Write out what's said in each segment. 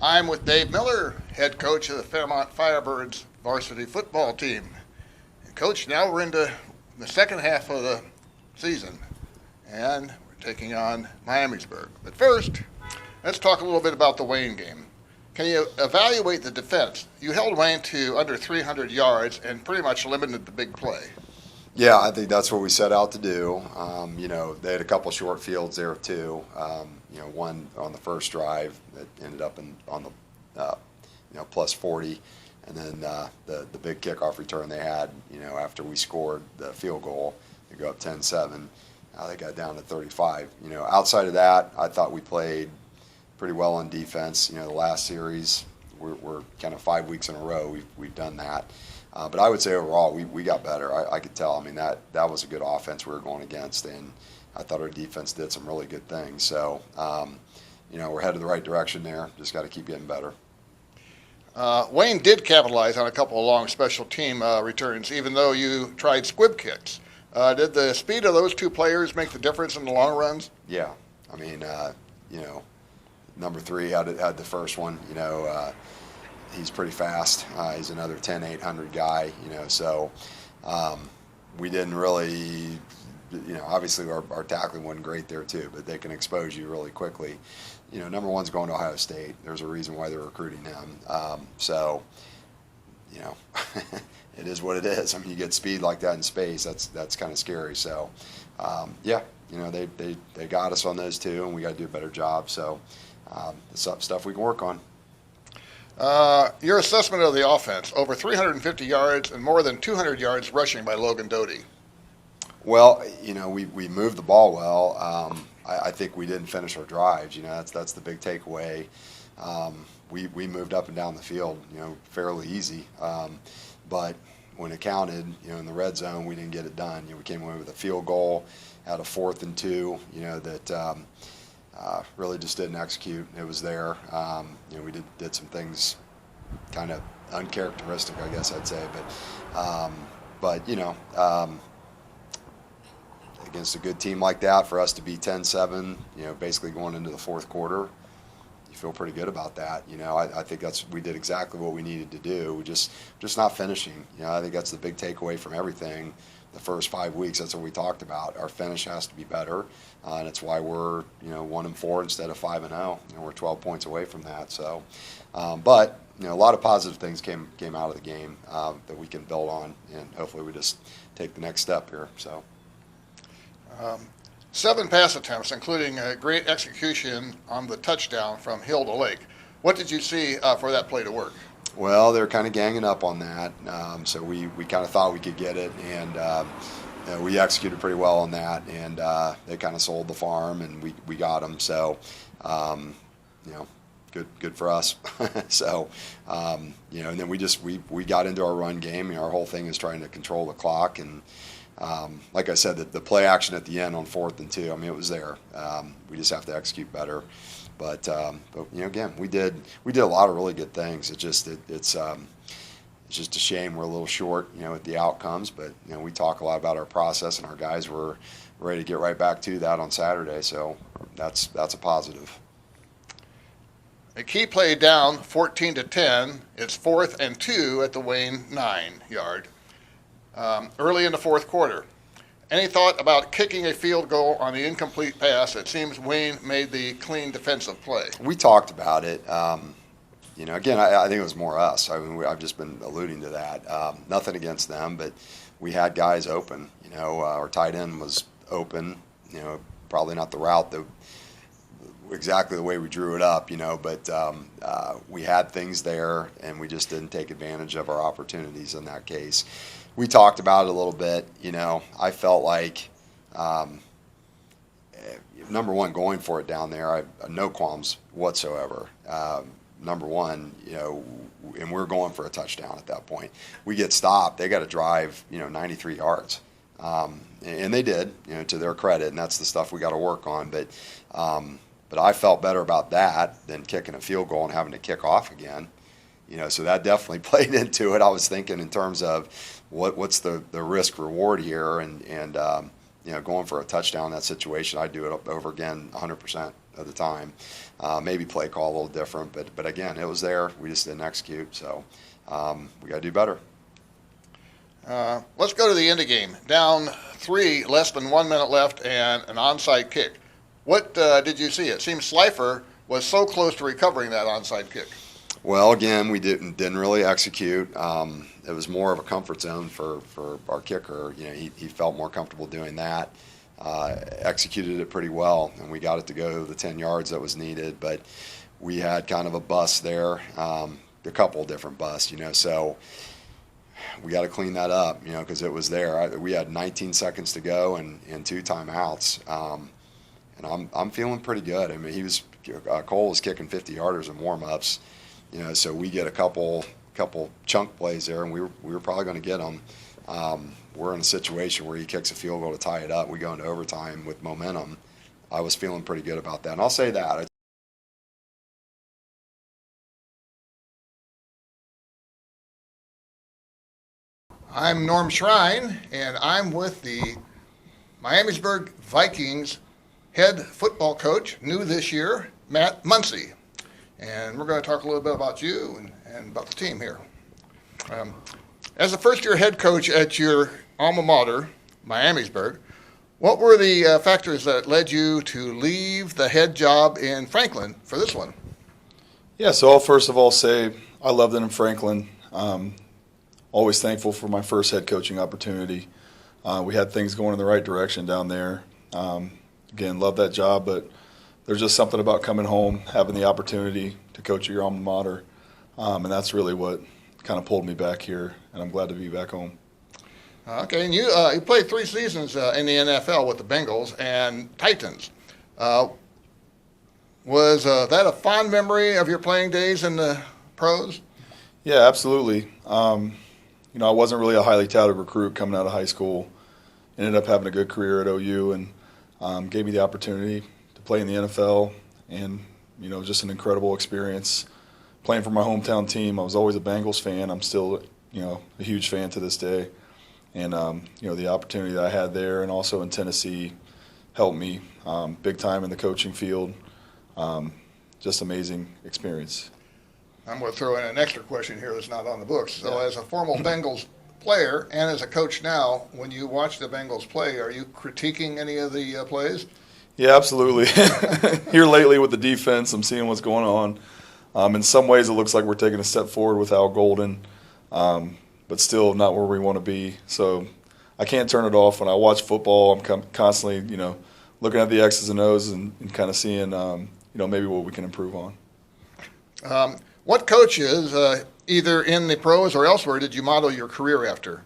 I'm with Dave Miller, head coach of the Fairmont Firebirds varsity football team. And Coach, now we're into the second half of the season, and we're taking on Miamisburg. But first, let's talk a little bit about the Wayne game. Can you evaluate the defense? You held Wayne to under 300 yards and pretty much limited the big play. Yeah, I think that's what we set out to do. They had a couple short fields there too. One on the first drive that ended up on the plus 40, and then the big kickoff return they had. After we scored the field goal, to go up 10-7. They got down to 35. Outside of that, I thought we played pretty well on defense. The last series, we're kind of 5 weeks in a row we've done that. But I would say overall we got better. I could tell. I mean, that was a good offense we were going against, and I thought our defense did some really good things. So, we're headed the right direction there. Just got to keep getting better. Wayne did capitalize on a couple of long special team returns, even though you tried squib kicks. Did the speed of those two players make the difference in the long runs? Yeah. I mean, number 3 had the first one. He's pretty fast. He's another 10-800 guy, so we didn't really, obviously our tackling wasn't great there too, but they can expose you really quickly. Number 1's going to Ohio State. There's a reason why they're recruiting him. It is what it is. I mean, you get speed like that in space, that's kind of scary. So, they got us on those two, and we got to do a better job. So, it's stuff we can work on. Your assessment of the offense, over 350 yards and more than 200 yards rushing by Logan Doty. Well, we moved the ball well. I think we didn't finish our drives. That's the big takeaway. We moved up and down the field, fairly easy. But when it counted, in the red zone, we didn't get it done. We came away with a field goal, had a 4th and 2, that really just didn't execute. It was there. We did some things kind of uncharacteristic, I guess I'd say. But against a good team like that, for us to be 10-7, basically going into the fourth quarter, you feel pretty good about that. I think we did exactly what we needed to do. We just not finishing. I think that's the big takeaway from everything. The first 5 weeks, that's what we talked about. Our finish has to be better, and it's why we're 1-4 instead of 5-0. We're 12 points away from that. So, but a lot of positive things came out of the game that we can build on, and hopefully we just take the next step here. So, 7 pass attempts, including a great execution on the touchdown from Hill to Lake. What did you see for that play to work? Well, they're kind of ganging up on that, so we kind of thought we could get it, and we executed pretty well on that, and they kind of sold the farm, and we got them. So, good for us. So, and then we got into our run game. Our whole thing is trying to control the clock, and like I said, the play action at the end on 4th and 2. I mean, it was there. We just have to execute better. But again, we did a lot of really good things. It's just a shame we're a little short, at the outcomes. But we talk a lot about our process, and our guys were ready to get right back to that on Saturday. So that's a positive. A key play down, 14-10. It's 4th and 2 at the Wayne 9-yard. Early in the fourth quarter. Any thought about kicking a field goal on the incomplete pass? It seems Wayne made the clean defensive play. We talked about it. Again, I think it was more us. I mean, I've just been alluding to that. Nothing against them, but we had guys open. Our tight end was open. Probably not the route that exactly the way we drew it up. But we had things there, and we just didn't take advantage of our opportunities in that case. We talked about it a little bit. I felt like, number one, going for it down there, I have no qualms whatsoever. Number one, and we're going for a touchdown at that point. We get stopped. They got to drive, 93 yards. And they did, to their credit, and that's the stuff we got to work on. But I felt better about that than kicking a field goal and having to kick off again. So that definitely played into it. I was thinking in terms of what's the risk reward here, and going for a touchdown in that situation, I'd do it over again 100%. of the time. Maybe play call a little different, but again, it was there. We just didn't execute. So we got to do better. Let's go to the end of game. Down 3, less than 1 minute left, and an onside kick. What did you see? It seems Slifer was so close to recovering that onside kick. Well, again, we didn't really execute. It was more of a comfort zone for our kicker. You know, he felt more comfortable doing that. Executed it pretty well, and we got it to go the 10 yards that was needed. But we had kind of a bust there, a couple of different busts, you know. So we got to clean that up, you know, because it was there. We had 19 seconds to go and 2 timeouts, and I'm feeling pretty good. I mean, Cole was kicking 50-yarders in warm-ups, you know. So we get a couple chunk plays there, and we were probably going to get them. We're in a situation where he kicks a field goal to tie it up. We go into overtime with momentum. I was feeling pretty good about that, and I'll say that. I'm Norm Shrine, and I'm with the Miamisburg Vikings head football coach, new this year, Matt Muncy. And we're going to talk a little bit about you and about the team here. As a first-year head coach at your alma mater, Miamisburg, what were the factors that led you to leave the head job in Franklin for this one? Yeah, so I'll first of all say I loved it in Franklin. Always thankful for my first head coaching opportunity. We had things going in the right direction down there. Again, love that job, but there's just something about coming home, having the opportunity to coach at your alma mater, and that's really what kind of pulled me back here, and I'm glad to be back home. Okay, and you played 3 seasons in the NFL with the Bengals and Titans. Was that a fond memory of your playing days in the pros? Yeah, absolutely. You know, I wasn't really a highly touted recruit coming out of high school. Ended up having a good career at OU, and gave me the opportunity to play in the NFL, and you know, just an incredible experience playing for my hometown team. I was always a Bengals fan. I'm still, you know, a huge fan to this day. And, you know, the opportunity that I had there and also in Tennessee helped me big time in the coaching field. Just amazing experience. I'm going to throw in an extra question here that's not on the books. So as a former Bengals player and as a coach now, when you watch the Bengals play, are you critiquing any of the plays? Yeah, absolutely. Here lately with the defense, I'm seeing what's going on. In some ways, it looks like we're taking a step forward with Al Golden. But still not where we want to be. So I can't turn it off. When I watch football, I'm constantly, you know, looking at the X's and O's and kind of seeing, you know, maybe what we can improve on. What coaches, either in the pros or elsewhere, did you model your career after?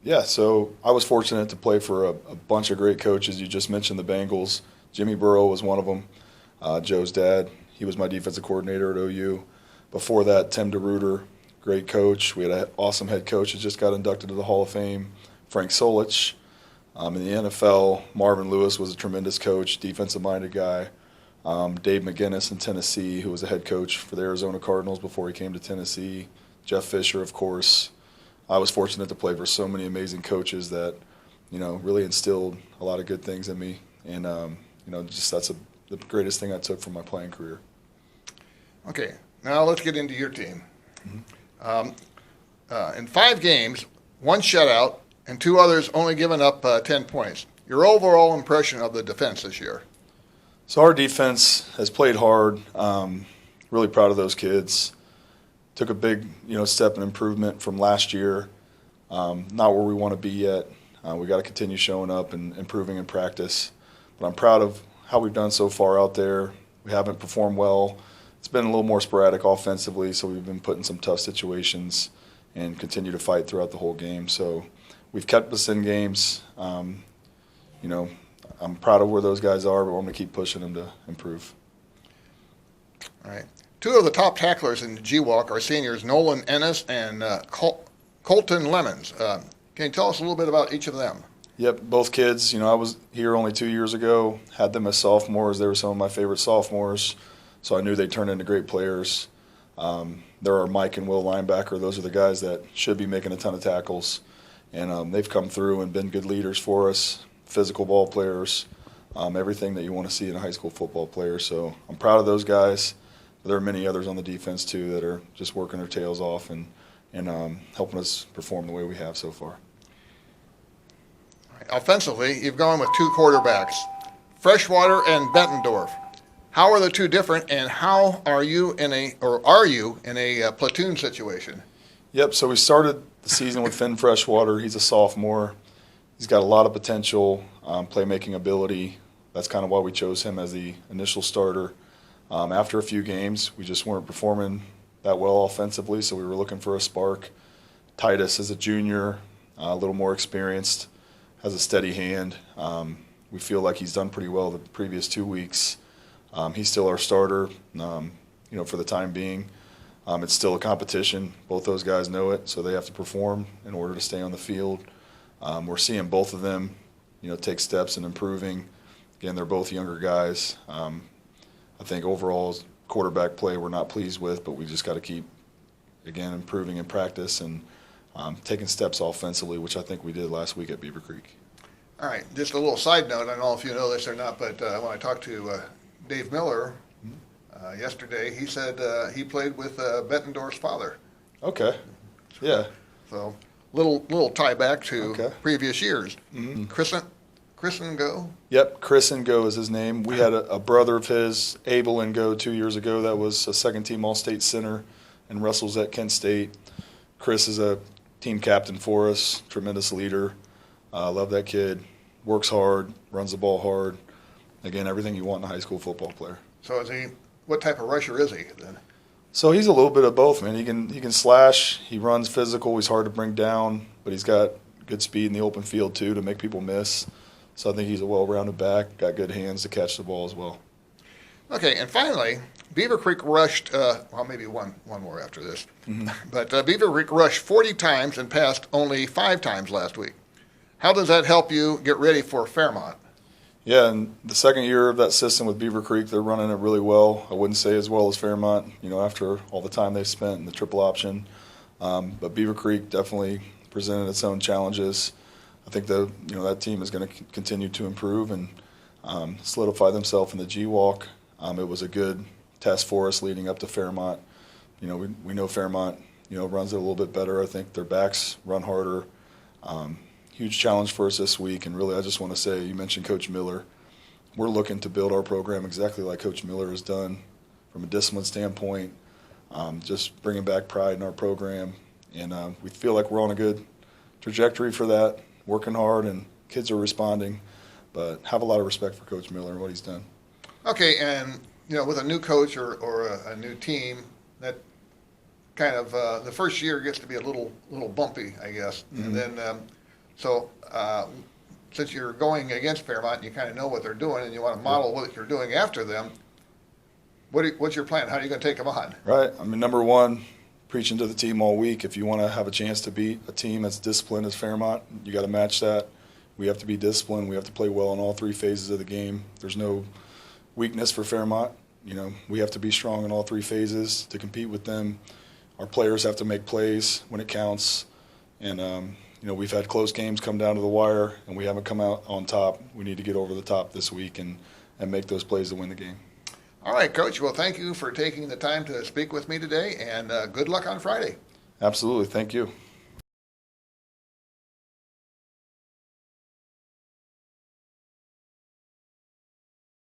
Yeah, so I was fortunate to play for a bunch of great coaches. You just mentioned the Bengals. Jimmy Burrow was one of them. Joe's dad, he was my defensive coordinator at OU. Before that, Tim DeRuyter. Great coach. We had an awesome head coach that just got inducted to the Hall of Fame, Frank Solich. In the NFL, Marvin Lewis was a tremendous coach, defensive-minded guy. Dave McGinnis in Tennessee, who was a head coach for the Arizona Cardinals before he came to Tennessee. Jeff Fisher, of course. I was fortunate to play for so many amazing coaches that, you know, really instilled a lot of good things in me. And, you know, just that's the greatest thing I took from my playing career. Okay, now let's get into your team. Mm-hmm. In 5 games, 1 shutout, and 2 others only given up 10 points. Your overall impression of the defense this year? So our defense has played hard. Really proud of those kids. Took a big, you know, step in improvement from last year. Not where we want to be yet. We got to continue showing up and improving in practice. But I'm proud of how we've done so far out there. We haven't performed well. It's been a little more sporadic offensively, so we've been put in some tough situations and continue to fight throughout the whole game. So we've kept us in games. You know, I'm proud of where those guys are, but I'm going to keep pushing them to improve. All right. 2 of the top tacklers in GWAC are seniors, Nolan Ennis and Colton Lemons. Can you tell us a little bit about each of them? Yep, both kids. You know, I was here only 2 years ago, had them as sophomores. They were some of my favorite sophomores. So I knew they'd turn into great players. There are Mike and Will linebacker. Those are the guys that should be making a ton of tackles. And they've come through and been good leaders for us, physical ball players. everything that you want to see in a high school football player. So I'm proud of those guys. But there are many others on the defense too that are just working their tails off and helping us perform the way we have so far. Offensively, you've gone with two quarterbacks, Freshwater and Bettendorf. How are the two different, and how are you in a platoon situation? Yep, so we started the season with Finn Freshwater. He's a sophomore. He's got a lot of potential, playmaking ability. That's kind of why we chose him as the initial starter. After a few games, we just weren't performing that well offensively, so we were looking for a spark. Titus is a junior, a little more experienced, has a steady hand. We feel like he's done pretty well the previous 2 weeks. He's still our starter, for the time being. It's still a competition. Both those guys know it, so they have to perform in order to stay on the field. We're seeing both of them, take steps in improving. Again, they're both younger guys. I think overall quarterback play we're not pleased with, but we just got to keep, again, improving in practice and taking steps offensively, which I think we did last week at Beaver Creek. All right, just a little side note. I don't know if you know this or not, but when I talked to Dave Miller yesterday, he said he played with Bettendorf's father. Okay. Yeah. So little tie back to Okay. previous years. Mm-hmm. Chris and Go. Yep, Chris Ngo is his name. We had a brother of his, Abel Ngo, 2 years ago that was a second-team All-State center and wrestles at Kent State. Chris is a team captain for us, tremendous leader. Love that kid. Works hard, runs the ball hard. Again, everything you want in a high school football player. So what type of rusher is he then? So he's a little bit of both, man. He can slash. He runs physical. He's hard to bring down, but he's got good speed in the open field too to make people miss. So I think he's a well-rounded back. Got good hands to catch the ball as well. Okay, and finally, Beaver Creek rushed. Maybe one more after this, but Beaver Creek rushed 40 times and passed only 5 times last week. How does that help you get ready for Fairmont? Yeah, and the second year of that system with Beaver Creek, they're running it really well. I wouldn't say as well as Fairmont, after all the time they've spent in the triple option. But Beaver Creek definitely presented its own challenges. I think that team is going to continue to improve and solidify themselves in the G-Walk. It was a good test for us leading up to Fairmont. We know Fairmont, runs it a little bit better. I think their backs run harder. Huge challenge for us this week, and really I just want to say, you mentioned Coach Miller. We're looking to build our program exactly like Coach Miller has done from a discipline standpoint, just bringing back pride in our program, and we feel like we're on a good trajectory for that, working hard, and kids are responding, but have a lot of respect for Coach Miller and what he's done. Okay, and with a new coach or a new team, that kind of the first year gets to be a little bumpy, I guess, and then So since you're going against Fairmont, you kind of know what they're doing, and you want to model what you're doing after them. What's your plan? How are you going to take them on? Right. Number one, preaching to the team all week. If you want to have a chance to beat a team that's disciplined as Fairmont, you got to match that. We have to be disciplined. We have to play well in all 3 phases of the game. There's no weakness for Fairmont. We have to be strong in all 3 phases to compete with them. Our players have to make plays when it counts, and we've had close games come down to the wire, and we haven't come out on top. We need to get over the top this week and make those plays to win the game. All right, Coach. Well, thank you for taking the time to speak with me today, and good luck on Friday. Absolutely. Thank you.